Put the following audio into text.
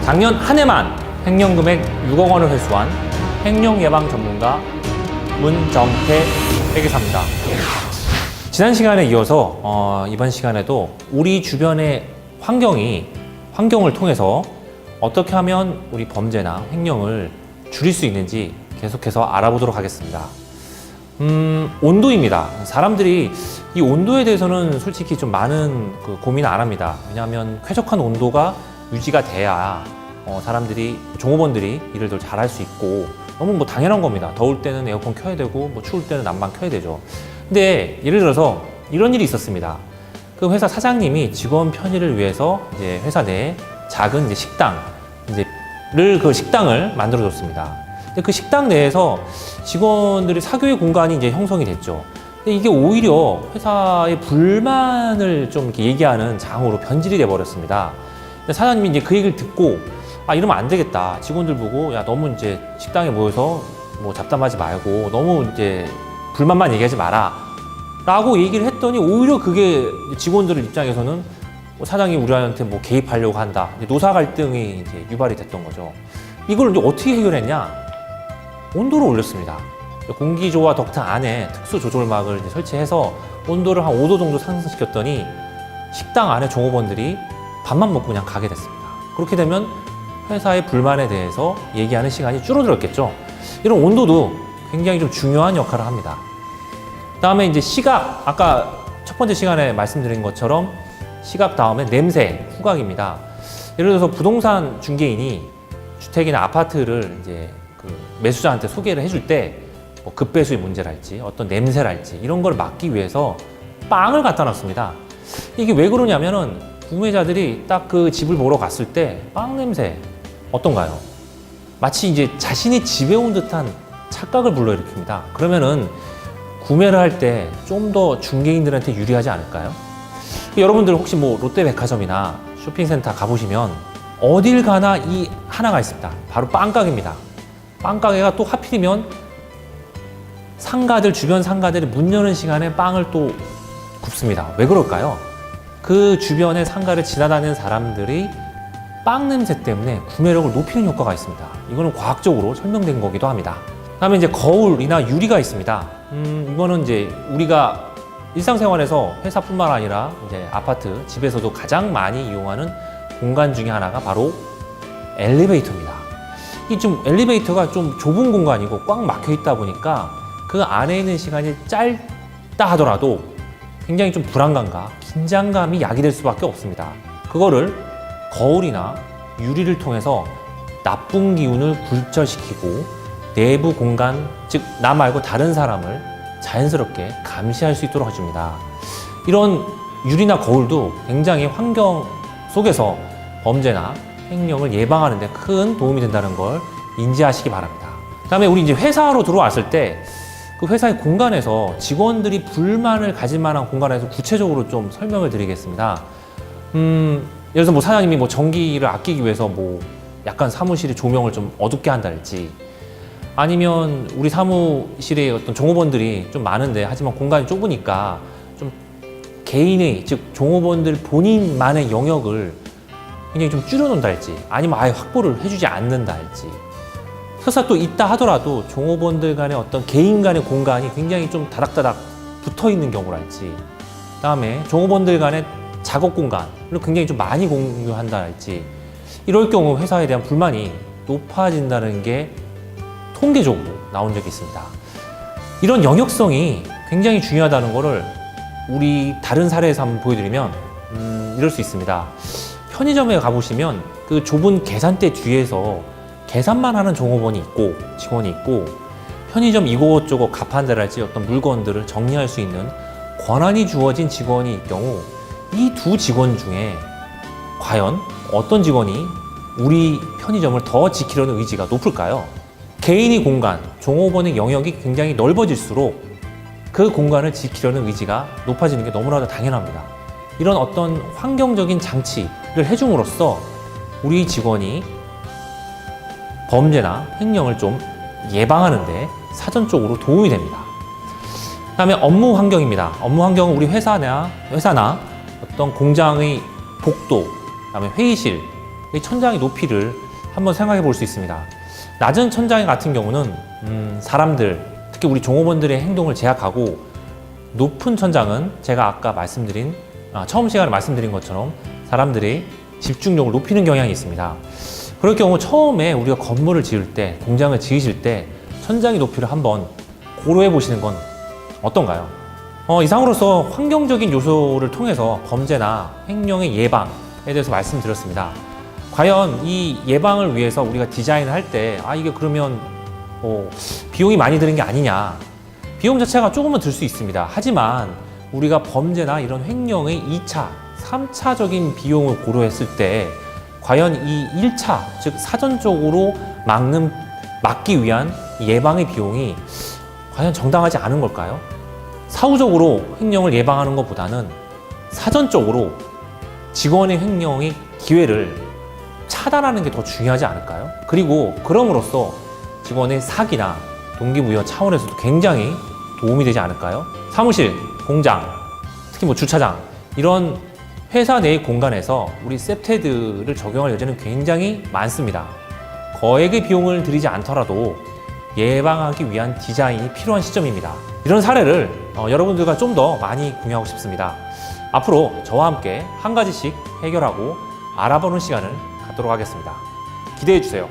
작년 한 해만 횡령금액 6억 원을 회수한 횡령 예방 전문가 문정태 회계사입니다. 지난 시간에 이어서 이번 시간에도 우리 주변의 환경을 통해서 어떻게 하면 우리 범죄나 횡령을 줄일 수 있는지 계속해서 알아보도록 하겠습니다. 온도입니다. 사람들이 이 온도에 대해서는 솔직히 좀 많은 고민을 안 합니다. 왜냐하면 쾌적한 온도가 유지가 돼야 사람들이, 종업원들이 일을 더 잘할 수 있고, 너무 당연한 겁니다. 더울 때는 에어컨 켜야 되고, 추울 때는 난방 켜야 되죠. 근데 예를 들어서 이런 일이 있었습니다. 그 회사 사장님이 직원 편의를 위해서 이제 회사 내에 작은 그 식당을 만들어줬습니다. 근데 그 식당 내에서 직원들이 사교의 공간이 이제 형성이 됐죠. 근데 이게 오히려 회사의 불만을 좀 이렇게 얘기하는 장으로 변질이 돼 버렸습니다. 사장님이 이제 그 얘기를 듣고, 이러면 안 되겠다. 직원들 보고, 야, 너무 이제 식당에 모여서 잡담하지 말고, 너무 이제 불만만 얘기하지 마라. 라고 얘기를 했더니, 오히려 그게 직원들 입장에서는 사장이 우리한테 개입하려고 한다. 노사 갈등이 이제 유발이 됐던 거죠. 이걸 이제 어떻게 해결했냐? 온도를 올렸습니다. 공기조화 덕트 안에 특수 조절막을 이제 설치해서 온도를 한 5도 정도 상승시켰더니 식당 안에 종업원들이 밥만 먹고 그냥 가게 됐습니다. 그렇게 되면 회사의 불만에 대해서 얘기하는 시간이 줄어들었겠죠. 이런 온도도 굉장히 좀 중요한 역할을 합니다. 다음에 이제 시각, 아까 첫 번째 시간에 말씀드린 것처럼 시각 다음에 냄새, 후각입니다. 예를 들어서 부동산 중개인이 주택이나 아파트를 이제 매수자한테 소개를 해줄 때 급배수의 문제랄지 어떤 냄새랄지 이런 걸 막기 위해서 빵을 갖다 놨습니다. 이게 왜 그러냐면은 구매자들이 딱 그 집을 보러 갔을 때 빵 냄새 어떤가요? 마치 이제 자신이 집에 온 듯한 착각을 불러일으킵니다. 그러면은 구매를 할 때 좀 더 중개인들한테 유리하지 않을까요? 여러분들 혹시 롯데백화점이나 쇼핑센터 가보시면 어딜 가나 이 하나가 있습니다. 바로 빵가게입니다. 빵가게가 또 하필이면 주변 상가들이 문 여는 시간에 빵을 또 굽습니다. 왜 그럴까요? 그 주변의 상가를 지나다니는 사람들이 빵 냄새 때문에 구매력을 높이는 효과가 있습니다. 이거는 과학적으로 설명된 거기도 합니다. 다음에 이제 거울이나 유리가 있습니다. 이거는 이제 우리가 일상생활에서 회사뿐만 아니라 이제 아파트, 집에서도 가장 많이 이용하는 공간 중에 하나가 바로 엘리베이터입니다. 이 엘리베이터가 좀 좁은 공간이고 꽉 막혀 있다 보니까 그 안에 있는 시간이 짧다 하더라도 굉장히 좀 불안감과 긴장감이 야기될 수밖에 없습니다. 그거를 거울이나 유리를 통해서 나쁜 기운을 굴절시키고 내부 공간, 즉 나 말고 다른 사람을 자연스럽게 감시할 수 있도록 해줍니다. 이런 유리나 거울도 굉장히 환경 속에서 범죄나 횡령을 예방하는 데 큰 도움이 된다는 걸 인지하시기 바랍니다. 그다음에 우리 이제 회사로 들어왔을 때 그 회사의 공간에서 직원들이 불만을 가질 만한 공간에서 구체적으로 좀 설명을 드리겠습니다. 예를 들어서 사장님이 전기를 아끼기 위해서 약간 사무실의 조명을 좀 어둡게 한달지, 아니면 우리 사무실에 어떤 종업원들이 좀 많은데 하지만 공간이 좁으니까 좀 개인의, 즉 종업원들 본인만의 영역을 굉장히 좀 줄여놓는달지, 아니면 아예 확보를 해주지 않는달지, 설사 또 있다 하더라도 종업원들 간의 어떤 개인 간의 공간이 굉장히 좀 다닥다닥 붙어 있는 경우랄지, 다음에 종업원들 간의 작업 공간을 굉장히 좀 많이 공유한다랄지, 이럴 경우 회사에 대한 불만이 높아진다는 게 통계적으로 나온 적이 있습니다. 이런 영역성이 굉장히 중요하다는 거를 우리 다른 사례에서 한번 보여드리면 이럴 수 있습니다. 편의점에 가보시면 그 좁은 계산대 뒤에서 계산만 하는 종업원이 있고 직원이 있고, 편의점 이곳저곳 가판대랄지 어떤 물건들을 정리할 수 있는 권한이 주어진 직원이 있을 경우, 이 두 직원 중에 과연 어떤 직원이 우리 편의점을 더 지키려는 의지가 높을까요? 개인의 공간, 종업원의 영역이 굉장히 넓어질수록 그 공간을 지키려는 의지가 높아지는 게 너무나도 당연합니다. 이런 어떤 환경적인 장치를 해줌으로써 우리 직원이 범죄나 횡령을 좀 예방하는 데 사전적으로 도움이 됩니다. 다음에 업무 환경입니다. 업무 환경은 우리 회사나 어떤 공장의 복도, 그다음에 회의실, 이 천장의 높이를 한번 생각해 볼 수 있습니다. 낮은 천장 같은 경우는 사람들, 특히 우리 종업원들의 행동을 제약하고, 높은 천장은 제가 아까 처음 시간에 말씀드린 것처럼 사람들의 집중력을 높이는 경향이 있습니다. 그럴 경우 처음에 우리가 건물을 지을 때, 공장을 지으실 때 천장의 높이를 한번 고려해 보시는 건 어떤가요? 이상으로서 환경적인 요소를 통해서 범죄나 횡령의 예방에 대해서 말씀드렸습니다. 과연 이 예방을 위해서 우리가 디자인을 할 때 이게 그러면 비용이 많이 드는 게 아니냐, 비용 자체가 조금은 들 수 있습니다. 하지만 우리가 범죄나 이런 횡령의 2차, 3차적인 비용을 고려했을 때 과연 이 1차, 즉 사전적으로 막기 위한 예방의 비용이 과연 정당하지 않은 걸까요? 사후적으로 횡령을 예방하는 것보다는 사전적으로 직원의 횡령의 기회를 차단하는 게 더 중요하지 않을까요? 그리고 그럼으로써 직원의 사기나 동기부여 차원에서도 굉장히 도움이 되지 않을까요? 사무실, 공장, 특히 주차장, 이런 회사 내의 공간에서 우리 셉테드를 적용할 여지는 굉장히 많습니다. 거액의 비용을 들이지 않더라도 예방하기 위한 디자인이 필요한 시점입니다. 이런 사례를 여러분들과 좀 더 많이 공유하고 싶습니다. 앞으로 저와 함께 한 가지씩 해결하고 알아보는 시간을 갖도록 하겠습니다. 기대해 주세요.